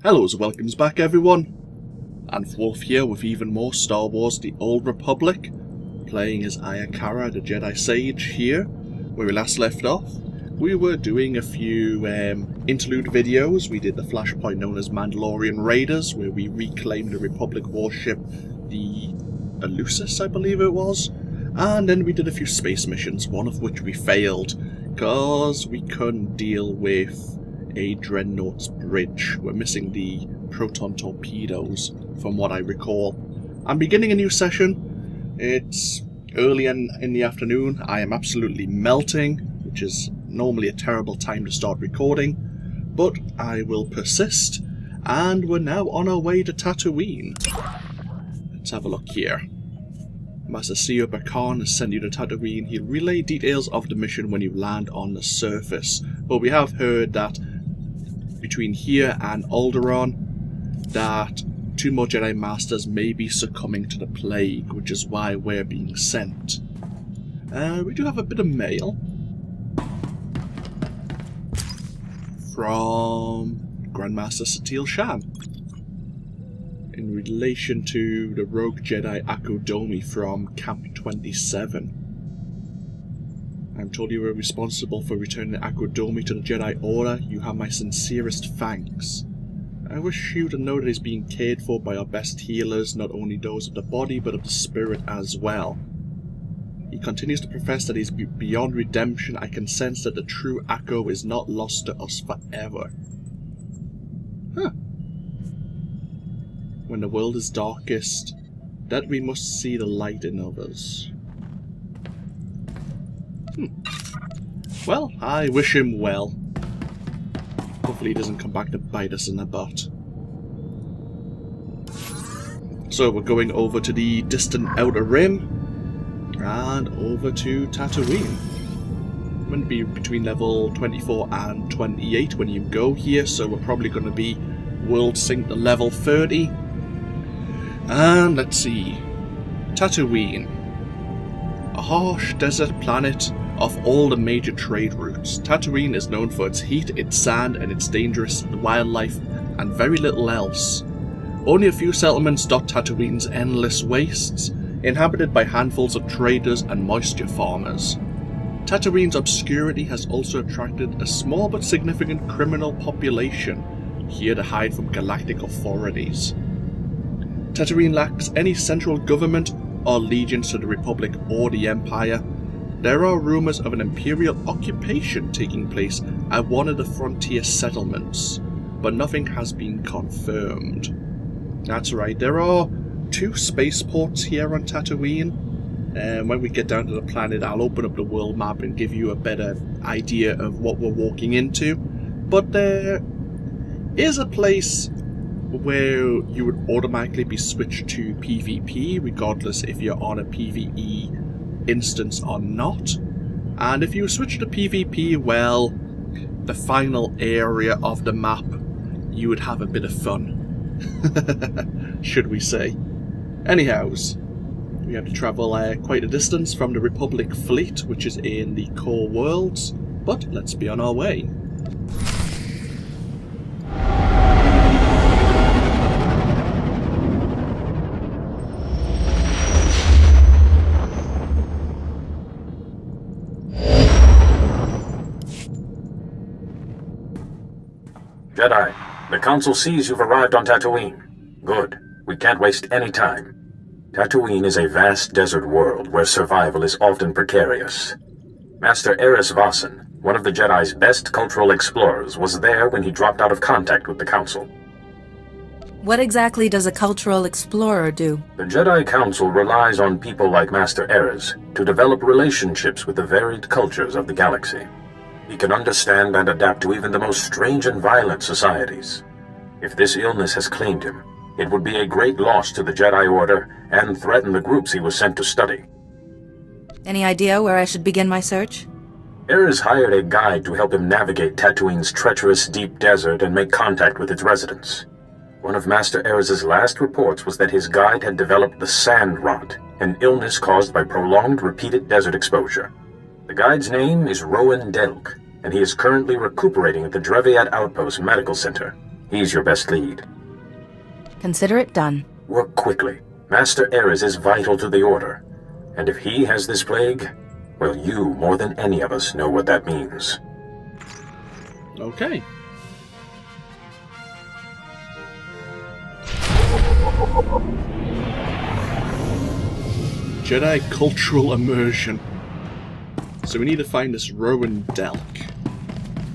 Hello, welcomes back everyone. AnthWolf here with even more Star Wars The Old Republic, playing as Ayakara, the Jedi Sage here, where we last left off. We were doing a few interlude videos. We did the flashpoint known as Mandalorian Raiders, where we reclaimed the Republic warship, the Elusis, I believe it was. And then we did a few space missions, one of which we failed, because we couldn't deal with a Dreadnought's bridge. We're missing the proton torpedoes, from what I recall. I'm beginning a new session. It's early in the afternoon. I am absolutely melting, which is normally a terrible time to start recording, but I will persist, and we're now on our way to Tatooine. Let's have a look here. Master Sio Bakan has sent you to Tatooine. He'll relay details of the mission when you land on the surface, but we have heard that between here and Alderaan, that 2 more Jedi Masters may be succumbing to the plague, which is why we're being sent. We do have a bit of mail from Grandmaster Satil Shan in relation to the rogue Jedi Akodomi from Camp 27. I'm told you were responsible for returning Akodomi to the Jedi Order. You have my sincerest thanks. I wish you to know that he's being cared for by our best healers, not only those of the body, but of the spirit as well. He continues to profess that he's beyond redemption. I can sense that the true Akko is not lost to us forever. Huh. When the world is darkest, that we must see the light in others. Well, I wish him well. Hopefully he doesn't come back to bite us in the butt. So we're going over to the distant Outer Rim, and over to Tatooine. I'm going to be between level 24 and 28 when you go here, so we're probably going to be world sync to level 30. And let's see. Tatooine. A harsh desert planet off all the major trade routes. Tatooine is known for its heat, its sand, and its dangerous wildlife, and very little else. Only a few settlements dot Tatooine's endless wastes, inhabited by handfuls of traders and moisture farmers. Tatooine's obscurity has also attracted a small but significant criminal population, here to hide from galactic authorities. Tatooine lacks any central government or allegiance to the Republic or the Empire. There are rumours of an Imperial occupation taking place at one of the frontier settlements, but nothing has been confirmed. That's right, there are 2 spaceports here on Tatooine, and when we get down to the planet I'll open up the world map and give you a better idea of what we're walking into. But there is a place where you would automatically be switched to PvP, regardless if you're on a PvE instance or not. And if you switch to PvP, well, the final area of the map, you would have a bit of fun. Should we say. Anyhows, we have to travel quite a distance from the Republic fleet, which is in the core worlds, but let's be on our way. Jedi, the Council sees you've arrived on Tatooine. Good. We can't waste any time. Tatooine is a vast desert world where survival is often precarious. Master Eris Vasan, one of the Jedi's best cultural explorers, was there when he dropped out of contact with the Council. What exactly does a cultural explorer do? The Jedi Council relies on people like Master Eris to develop relationships with the varied cultures of the galaxy. He can understand and adapt to even the most strange and violent societies. If this illness has claimed him, it would be a great loss to the Jedi Order and threaten the groups he was sent to study. Any idea where I should begin my search? Eris hired a guide to help him navigate Tatooine's treacherous deep desert and make contact with its residents. One of Master Eris's last reports was that his guide had developed the sand rot, an illness caused by prolonged repeated desert exposure. The guide's name is Rowan Delk, and he is currently recuperating at the Dreviat Outpost Medical Center. He's your best lead. Consider it done. Work quickly. Master Ares is vital to the Order. And if he has this plague, well, you, more than any of us, know what that means. Okay. Jedi cultural immersion. So we need to find this Rowan Delk.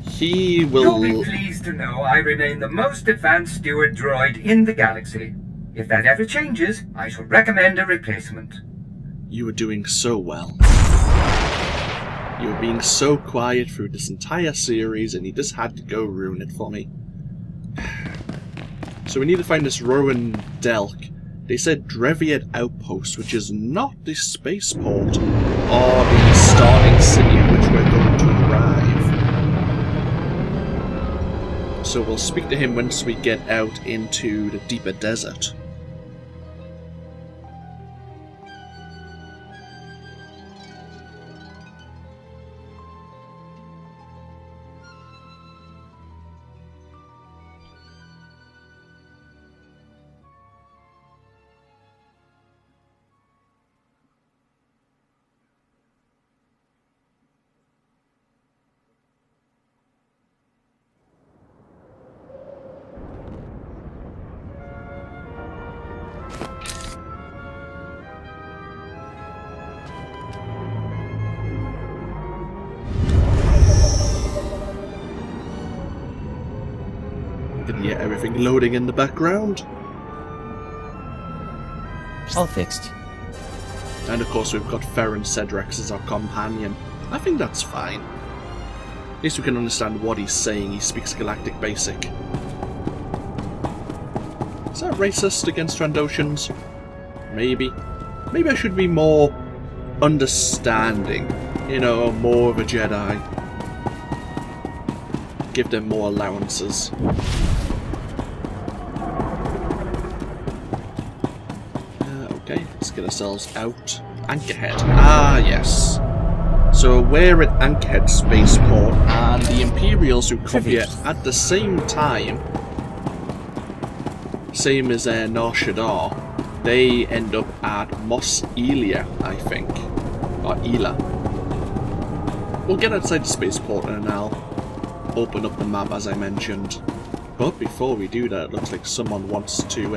He will... You'll be pleased to know I remain the most advanced steward droid in the galaxy. If that ever changes, I shall recommend a replacement. You were doing so well. You were being so quiet through this entire series, and you just had to go ruin it for me. So we need to find this Rowan Delk. They said Dreviat Outpost, which is not the spaceport, or the starting city in which we're going to arrive. So we'll speak to him once we get out into the deeper desert. You can hear everything loading in the background. All fixed. And of course we've got Ferren Cedrex as our companion. I think that's fine. At least we can understand what he's saying. He speaks Galactic Basic. Is that racist against Trandoshans? Maybe. Maybe I should be more understanding. You know, more of a Jedi. Give them more allowances. Okay, let's get ourselves out. Anchorhead. Ah, yes. So we're at Anchorhead Spaceport, and the Imperials who come here at the same time, same as Nar Shaddaa, they end up at Mos Elia, I think. Or Ela. We'll get outside the spaceport and I'll open up the map as I mentioned. But before we do that, it looks like someone wants to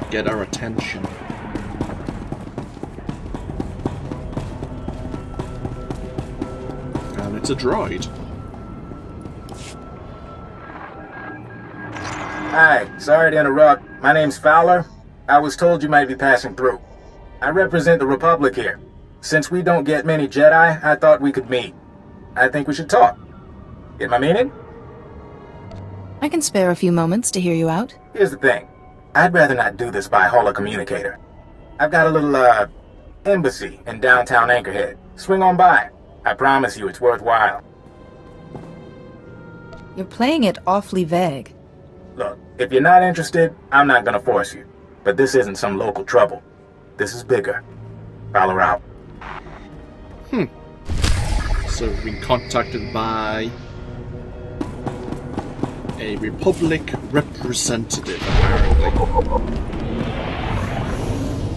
get our attention. And it's a droid. Hi, sorry to interrupt. My name's Fowler. I was told you might be passing through. I represent the Republic here. Since we don't get many Jedi, I thought we could meet. I think we should talk. Get my meaning? I can spare a few moments to hear you out. Here's the thing. I'd rather not do this by holocommunicator. I've got a little, embassy in downtown Anchorhead. Swing on by. I promise you it's worthwhile. You're playing it awfully vague. Look, if you're not interested, I'm not gonna force you. But this isn't some local trouble. This is bigger. Fowler out. So we've been contacted by a Republic representative, apparently.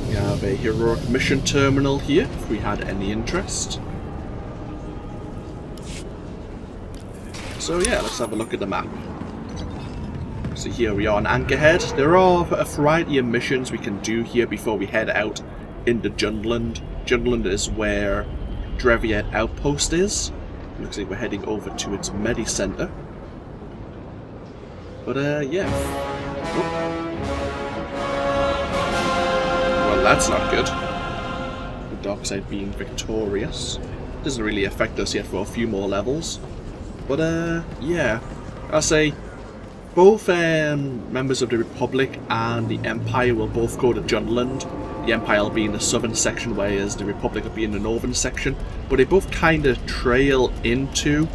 We have a heroic mission terminal here, if we had any interest. So yeah, let's have a look at the map. So here we are on Anchorhead. There are a variety of missions we can do here before we head out into Jundland. Jundland is where Dreviat Outpost is. Looks like we're heading over to its Medi Center. But yeah. Oh. Well, that's not good. The dark side being victorious. Doesn't really affect us yet for a few more levels. But yeah. I'll say both members of the Republic and the Empire will both go to Jundland. The Empire will be in the southern section, whereas the Republic will be in the northern section. But they both kind of trail into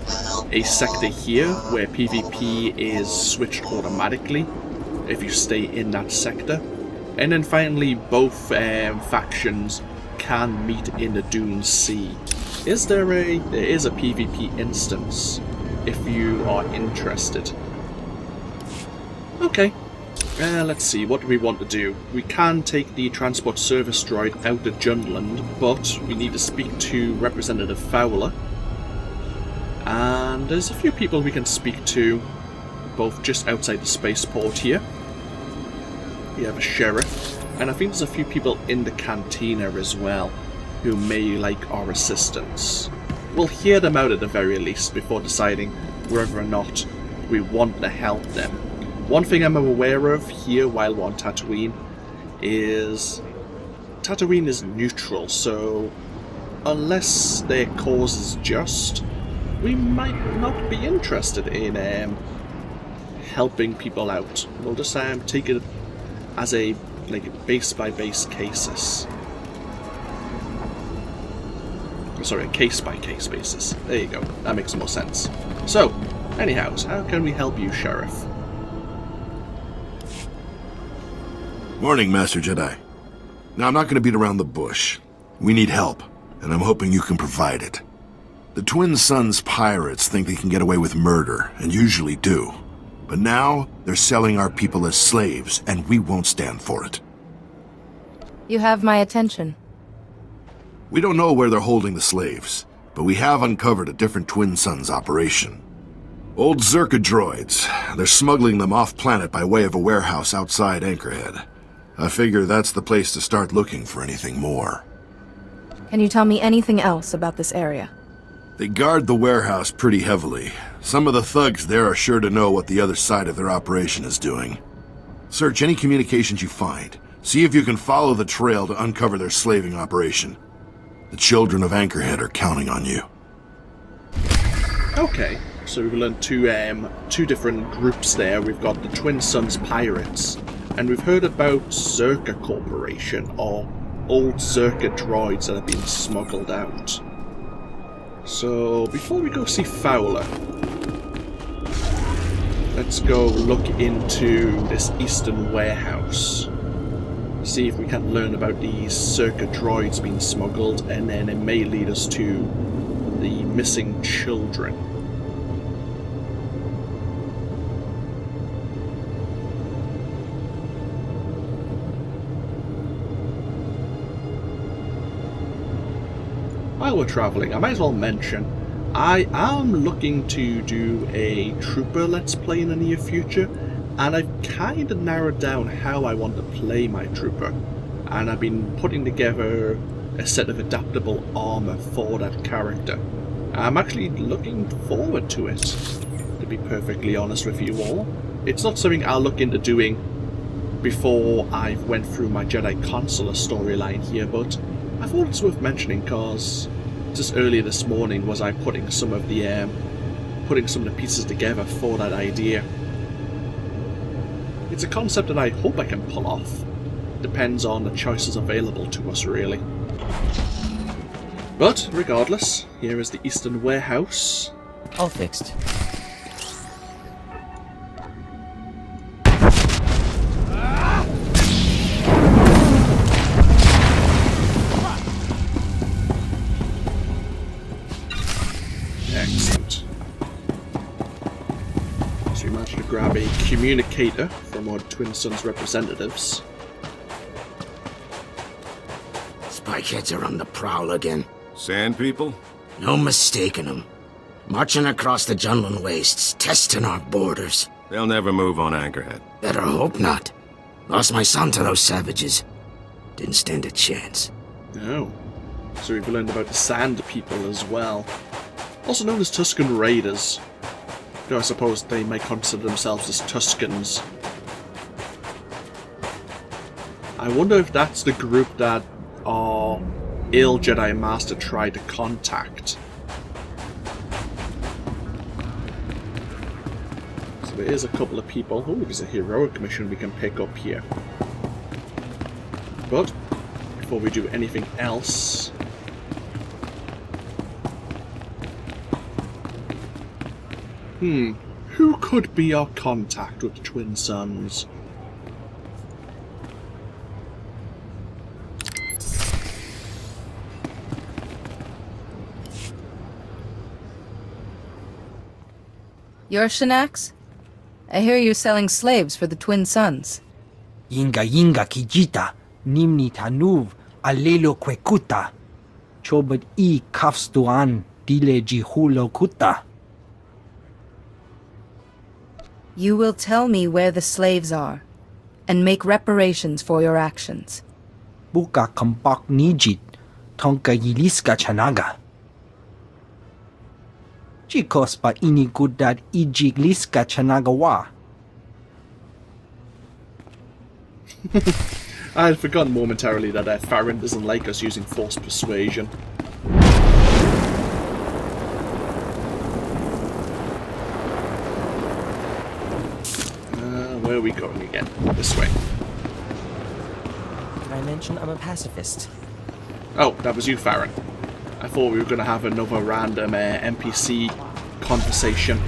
a sector here where PvP is switched automatically if you stay in that sector. And then finally, both factions can meet in the Dune Sea. There is a PvP instance if you are interested. Okay. Let's see, what do we want to do? We can take the transport service droid out of Jundland, but we need to speak to Representative Fowler. And there's a few people we can speak to, both just outside the spaceport here. We have a sheriff, and I think there's a few people in the cantina as well, who may like our assistance. We'll hear them out at the very least before deciding whether or not we want to help them. One thing I'm aware of here while we're on Tatooine is neutral, so unless their cause is just, we might not be interested in helping people out. We'll just take it as a base by base cases. Sorry, a case by case basis. There you go. That makes more sense. So, anyhow, how can we help you, Sheriff? Morning, Master Jedi. Now, I'm not going to beat around the bush. We need help, and I'm hoping you can provide it. The Twin Suns pirates think they can get away with murder, and usually do. But now, they're selling our people as slaves, and we won't stand for it. You have my attention. We don't know where they're holding the slaves, but we have uncovered a different Twin Suns operation. Old Zerka droids. They're smuggling them off-planet by way of a warehouse outside Anchorhead. I figure that's the place to start looking for anything more. Can you tell me anything else about this area? They guard the warehouse pretty heavily. Some of the thugs there are sure to know what the other side of their operation is doing. Search any communications you find. See if you can follow the trail to uncover their slaving operation. The children of Anchorhead are counting on you. Okay, so we've learned two different groups there. We've got the Twin Suns Pirates, and we've heard about Zerka Corporation, or old Zerka droids that have been smuggled out. So, before we go see Fowler, let's go look into this eastern warehouse. See if we can learn about these Zerka droids being smuggled, and then it may lead us to the missing children. While we're travelling, I might as well mention, I am looking to do a Trooper Let's Play in the near future, and I've kind of narrowed down how I want to play my Trooper, and I've been putting together a set of adaptable armour for that character. I'm actually looking forward to it, to be perfectly honest with you all. It's not something I'll look into doing before I've went through my Jedi Consular storyline here, but I thought it's worth mentioning because just earlier this morning was I putting some of the pieces together for that idea. It's a concept that I hope I can pull off. Depends on the choices available to us, really. But regardless, here is the Eastern Warehouse. All fixed. Excellent. So we managed to grab a communicator from our Twin Suns representatives. Spikeheads are on the prowl again. Sand people? No mistaking them. Marching across the Jundland wastes, testing our borders. They'll never move on Anchorhead. Better hope not. Lost my son to those savages. Didn't stand a chance. Oh. So we've learned about the Sand People as well. Also known as Tusken Raiders. Though I suppose they may consider themselves as Tuskens. I wonder if that's the group that our ill Jedi Master tried to contact. So there is a couple of people. Oh, there's a heroic mission we can pick up here. But before we do anything else, who could be our contact with the Twin Suns? You're Shanax? I hear you're selling slaves for the Twin Suns. Yinga yinga kijita, nimni tanuv, alelo kwekuta. Chobot I kafstuan, dile jihulo kuta. You will tell me where the slaves are, and make reparations for your actions. Buka kampak nijit, tonka yiliska chanaga. Chikos pa inigudad ijigliska chanagawa. I had forgotten momentarily that Farron doesn't like us using forced persuasion. Where are we going again? This way. Did I mention I'm a pacifist? Oh, that was you, Farron. I thought we were going to have another random NPC conversation.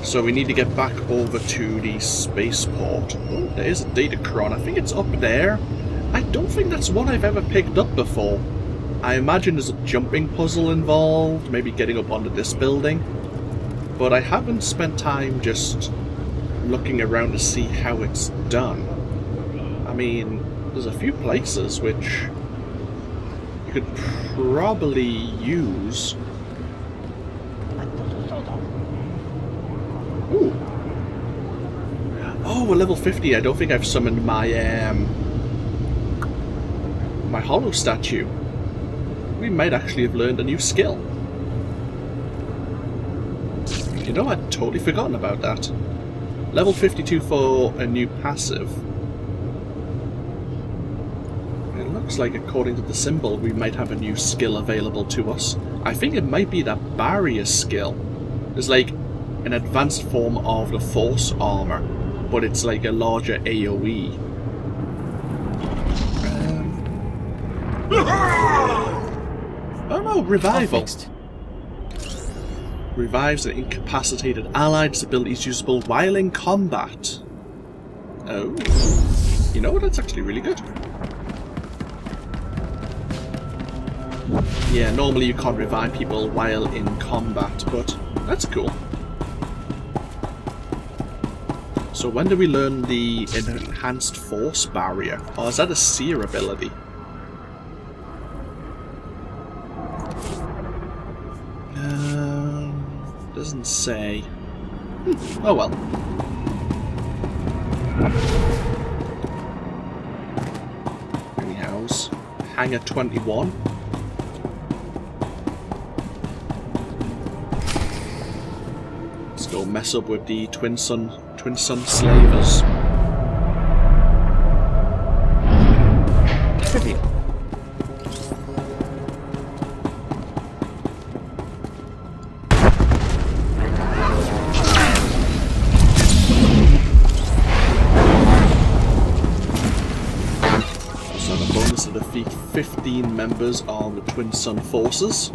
So we need to get back over to the spaceport. Oh, there is a Datacron. I think it's up there. I don't think that's one I've ever picked up before. I imagine there's a jumping puzzle involved, maybe getting up onto this building. But I haven't spent time just looking around to see how it's done. I mean, there's a few places which you could probably use. Ooh. Oh, we're level 50. I don't think I've summoned my my hollow statue. We might actually have learned a new skill. You know, I'd totally forgotten about that. Level 52 for a new passive. It looks like, according to the symbol, we might have a new skill available to us. I think it might be that barrier skill. There's like an advanced form of the Force armor, but it's like a larger AoE. Oh no, revival. Revives an incapacitated ally. This ability is usable while in combat. Oh. You know what? That's actually really good. Yeah, normally you can't revive people while in combat, but that's cool. So when do we learn the enhanced force barrier? Or is that a seer ability? Doesn't say. Oh well. Anyhows, Hangar 21. Let's go mess up with the Twin Sun slavers. Trivial. So the bonus to defeat 15 members of the Twin Sun forces.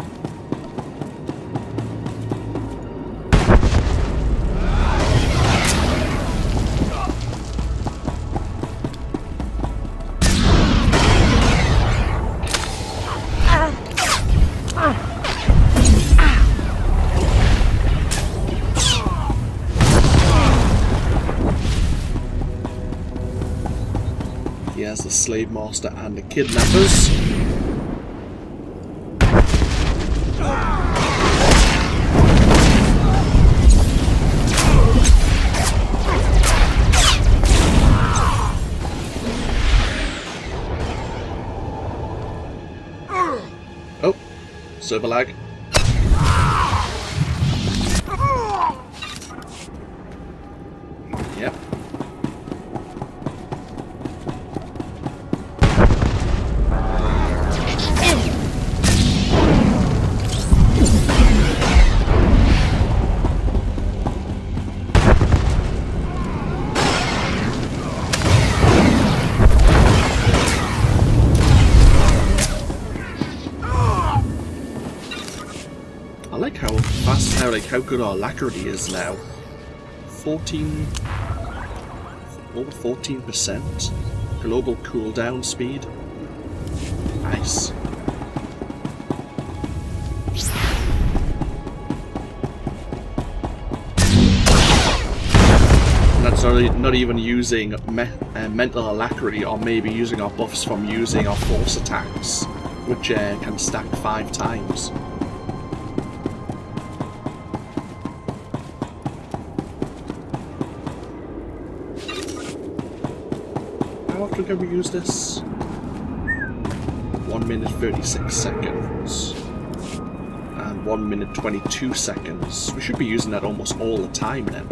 He has the slave master and the kidnappers. Oh, server lag. Yep. I like how fast, how good our alacrity is now. 14, over 14% global cooldown speed. Nice. So not even using mental alacrity, or maybe using our buffs from using our force attacks, which can stack 5 times. How often can we use this? 1 minute 36 seconds. And 1 minute 22 seconds. We should be using that almost all the time then.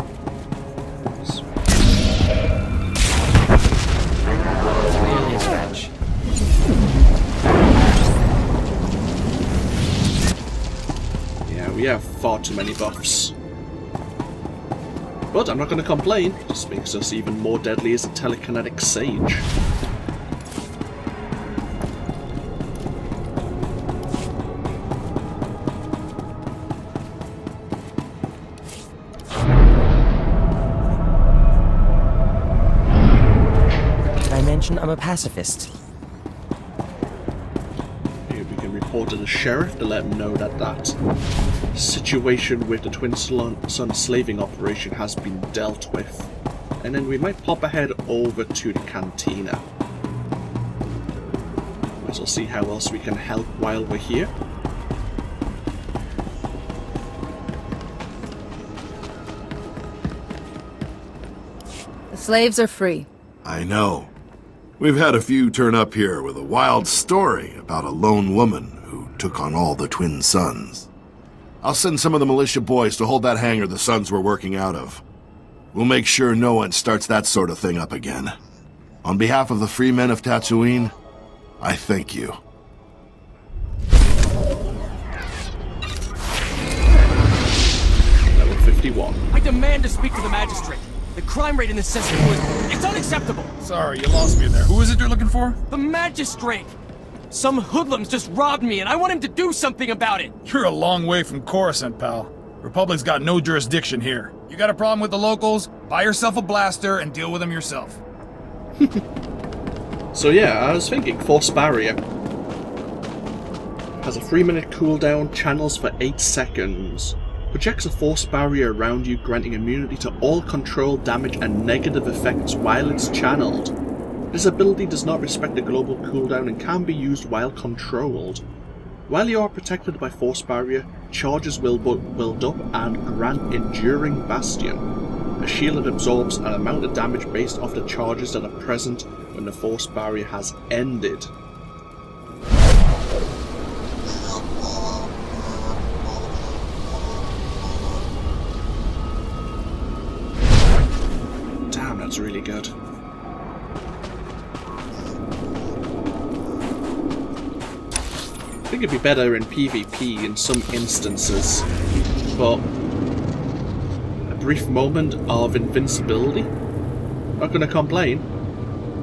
Clearly a scratch. Yeah, we have far too many buffs. But I'm not going to complain. It just makes us even more deadly as a telekinetic sage. I'm a pacifist. Maybe we can report to the sheriff to let him know that that situation with the Twin Sun slaving operation has been dealt with. And then we might pop ahead over to the cantina. Might as well see how else we can help while we're here. The slaves are free. I know. We've had a few turn up here with a wild story about a lone woman who took on all the Twin Suns. I'll send some of the militia boys to hold that hangar the Suns were working out of. We'll make sure no one starts that sort of thing up again. On behalf of the free men of Tatooine, I thank you. Level 51. I demand to speak to the magistrate. The crime rate in this system it's unacceptable! Sorry, you lost me there. Who is it you're looking for? The magistrate! Some hoodlums just robbed me and I want him to do something about it! You're a long way from Coruscant, pal. Republic's got no jurisdiction here. You got a problem with the locals? Buy yourself a blaster and deal with them yourself. So yeah, I was thinking Force Barrier has a 3-minute cooldown, channels for 8 seconds. Projects a force barrier around you, granting immunity to all control, damage, and negative effects while it's channeled. This ability does not respect the global cooldown and can be used while controlled. While you are protected by force barrier, charges will build up and grant enduring bastion. A shield that absorbs an amount of damage based off the charges that are present when the force barrier has ended. That's really good. I think it'd be better in PvP in some instances, but a brief moment of invincibility, not gonna complain.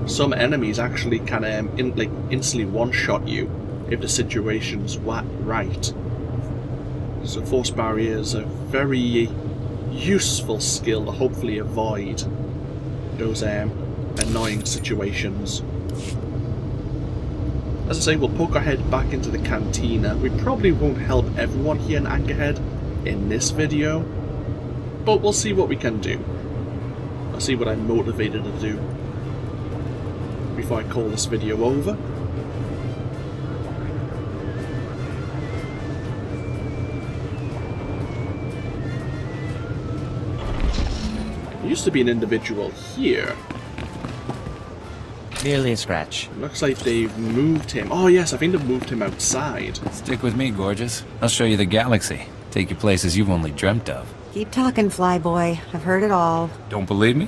Some enemies actually can instantly one-shot you if the situation's right. So force barrier is a very useful skill to hopefully avoid those annoying situations. As I say, we'll poke our head back into the cantina. We probably won't help everyone here in Anchorhead in this video, but we'll see what we can do. I'll see what I'm motivated to do before I call this video over. There used to be an individual here. Merely a scratch. Looks like they've moved him. Oh yes, I think they've moved him outside. Stick with me, gorgeous. I'll show you the galaxy. Take you places you've only dreamt of. Keep talking, Flyboy. I've heard it all. Don't believe me?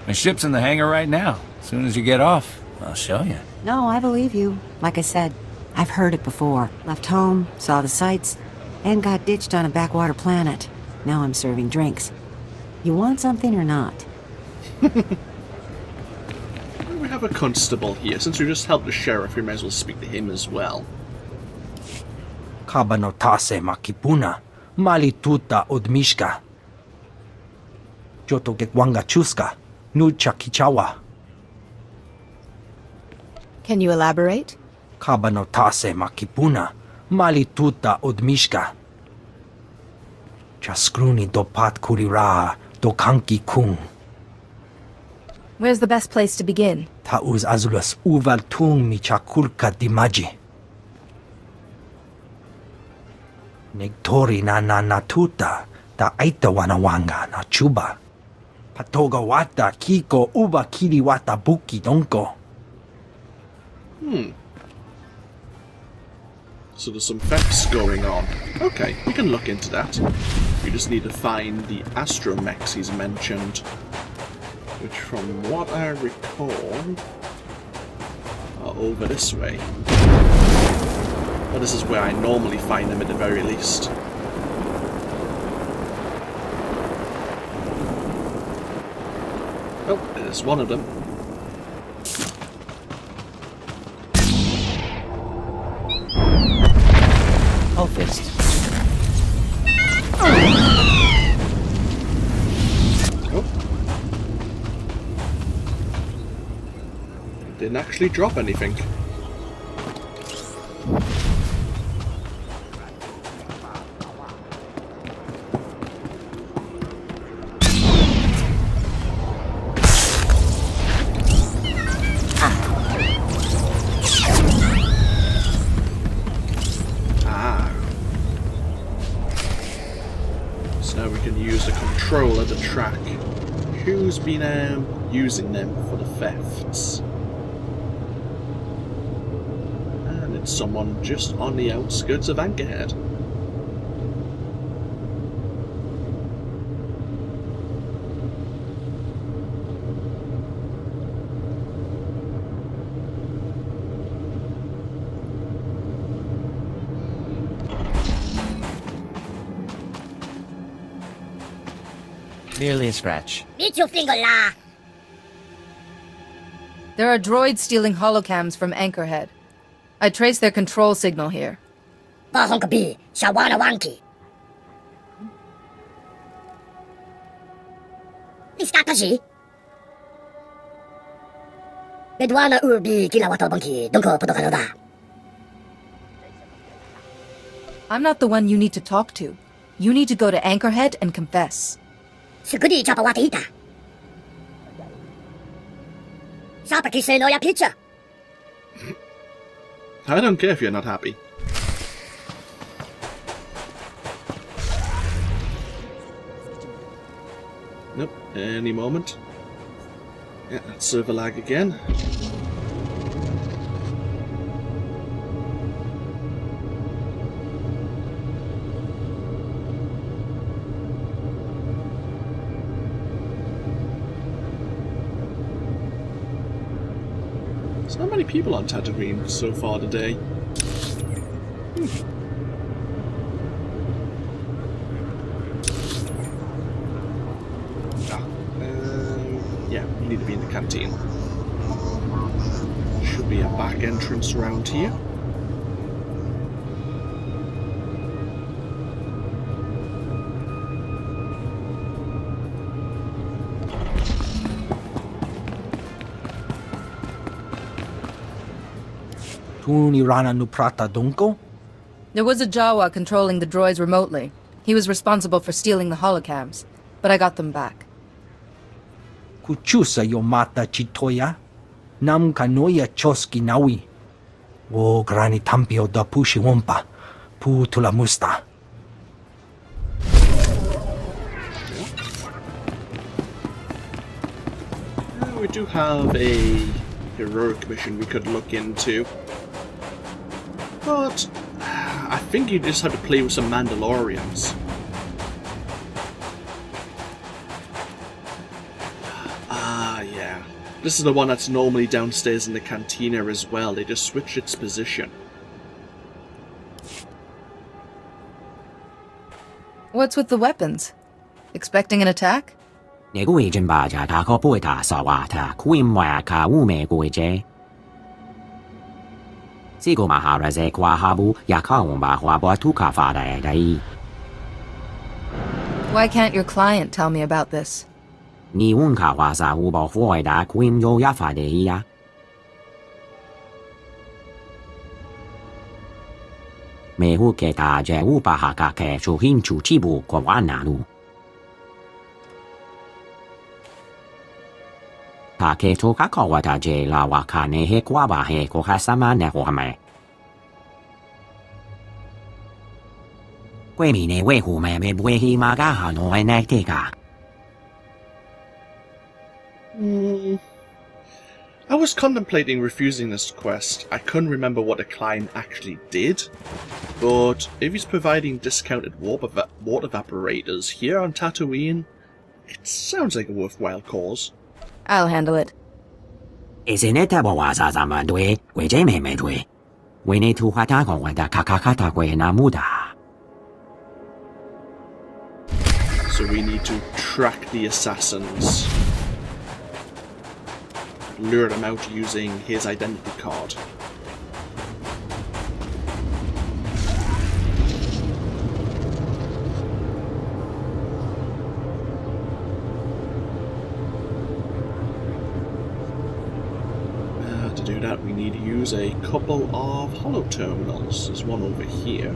My ship's in the hangar right now. As soon as you get off, I'll show you. No, I believe you. Like I said, I've heard it before. Left home, saw the sights, and got ditched on a backwater planet. Now I'm serving drinks. You want something or not? We have a constable here. Since we just helped the sheriff, we may as well speak to him as well. Kabanotase makipuna, malituta odmishka. Joto gekwanga chuska, nucha kichawa. Can you elaborate? Kabanotase makipuna, malituta odmishka. Chaskruni dopat kurira dokanki kung. Where's the best place to begin? Tauz azulas uval tung mi chakulka dimaji. Negtori na natuta ta aita wanawanga na chuba. Patoga wata kiko uba kiri wata buki donko. So there's some thefts going on. Okay, we can look into that. We just need to find the astromechs he's mentioned. Which, from what I recall, are over this way. Well, this is where I normally find them at the very least. Oh, there's one of them. Fist. Oh. Didn't actually drop anything. Controller to track who's been using them for the thefts. And it's someone just on the outskirts of Anchorhead. Merely a scratch. There are droids stealing holocams from Anchorhead. I traced their control signal here. I'm not the one you need to talk to. You need to go to Anchorhead and confess. I don't care if you're not happy. Nope, any moment. Yeah, that's server lag again. There's not many people on Tatooine so far today. Yeah, you need to be in the canteen. Should be a back entrance around here. There was a Jawa controlling the droids remotely. He was responsible for stealing the holocams, but I got them back. Kuchusa yomata chitoya, nam kanoya choski nawi. O grani tampio da pushi wompa, pu tula musta. We do have a heroic mission we could look into. But I think you just have to play with some Mandalorians. Yeah. This is the one that's normally downstairs in the cantina as well. They just switched its position. What's with the weapons? Expecting an attack? Why can't your client tell me about this? Ka ke toka kawata je la waka ne he kwaba he kohasama ne hohame. Kwemi ne wehu me bwehi magaha no enektika. I was contemplating refusing this quest. I couldn't remember what the client actually did, but if he's providing discounted water evaporators here on Tatooine, it sounds like a worthwhile cause. I'll handle it. Isineta bawaza zamadwe, wejeme medwe. We need to hatako wada kakakata kwe namuda. So we need to track the assassins. Lure them out using his identity card. To do that, we need to use a couple of holo terminals. There's one over here.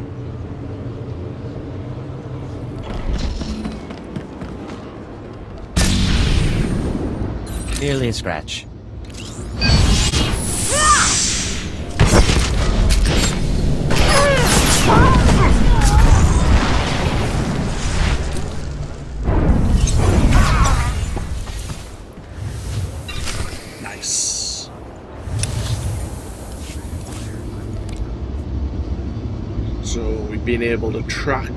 Merely a scratch. Nice. So we've been able to track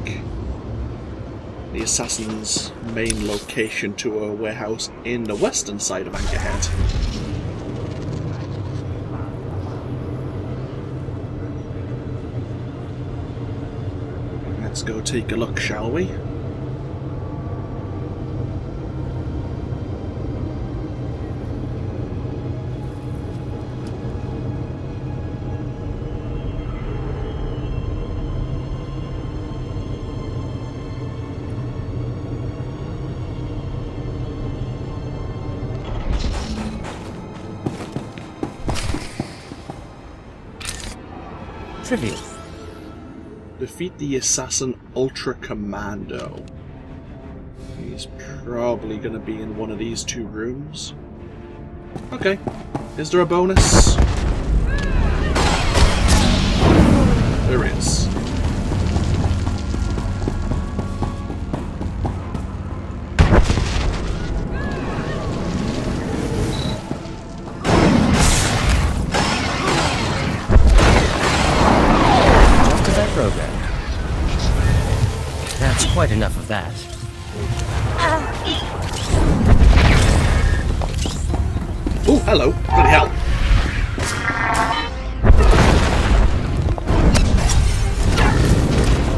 the assassin's main location to a warehouse in the western side of Anchorhead. Let's go take a look, shall we? Trivial. Defeat the assassin Ultra Commando. He's probably going to be in one of these two rooms. Okay. Is there a bonus? There is. Programmed. That's quite enough of that. Oh, hello. Bloody hell.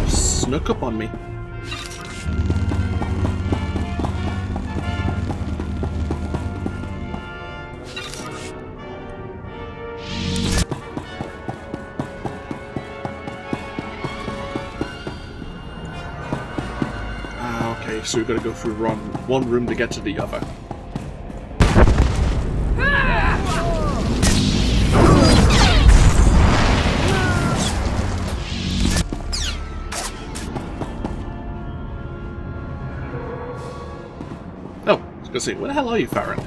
Snuck up on me. So we've got to go through one room to get to the other. Oh, I was going to say, where the hell are you, Farron?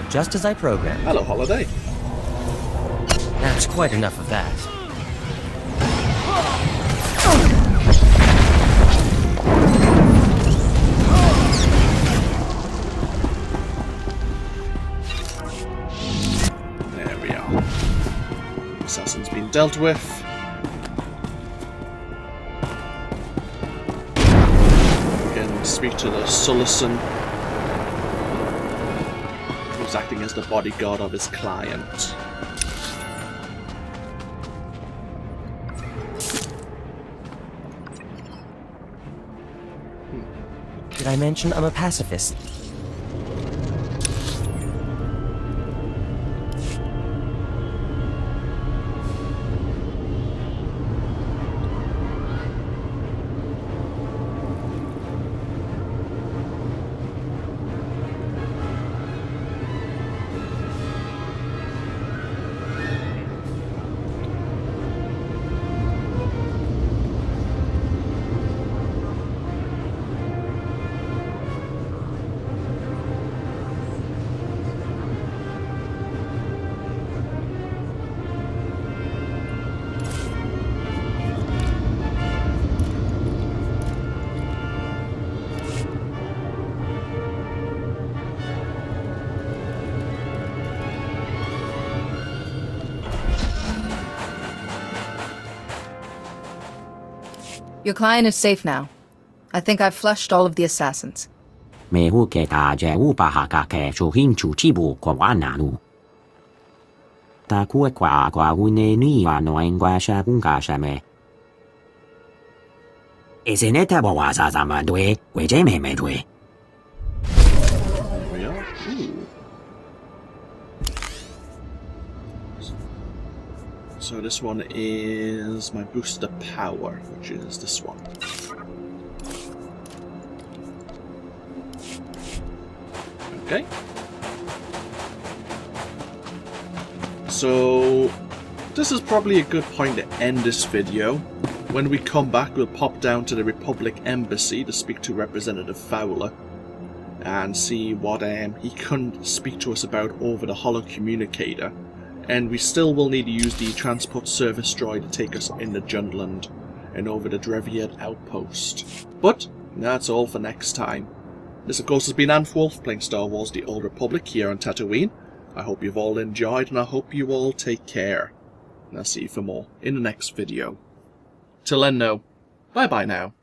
Just as I programmed. Hello, Holiday. That's quite enough of that. There we are. Assassin's been dealt with. We can speak to the Sullivan, acting as the bodyguard of his client. Did I mention I'm a pacifist? Your client is safe now. I think I've flushed all of the assassins. Me huke ta je upaha ke chuhin chuchibu kwa wananu. Ta kue kwa une ni no engwa sha bunga sha me. Isineta bawaza zamandwe, wejeme medwe. There we are. Ooh. So this one is my booster power, which is this one. Okay. So this is probably a good point to end this video. When we come back, we'll pop down to the Republic Embassy to speak to Representative Fowler and see what he couldn't speak to us about over the holocommunicator. And we still will need to use the transport service droid to take us into Jundland and over the Dreviad outpost. But that's all for next time. This of course has been AnthWolf playing Star Wars The Old Republic here on Tatooine. I hope you've all enjoyed and I hope you all take care. And I'll see you for more in the next video. Till then, no. Bye bye now.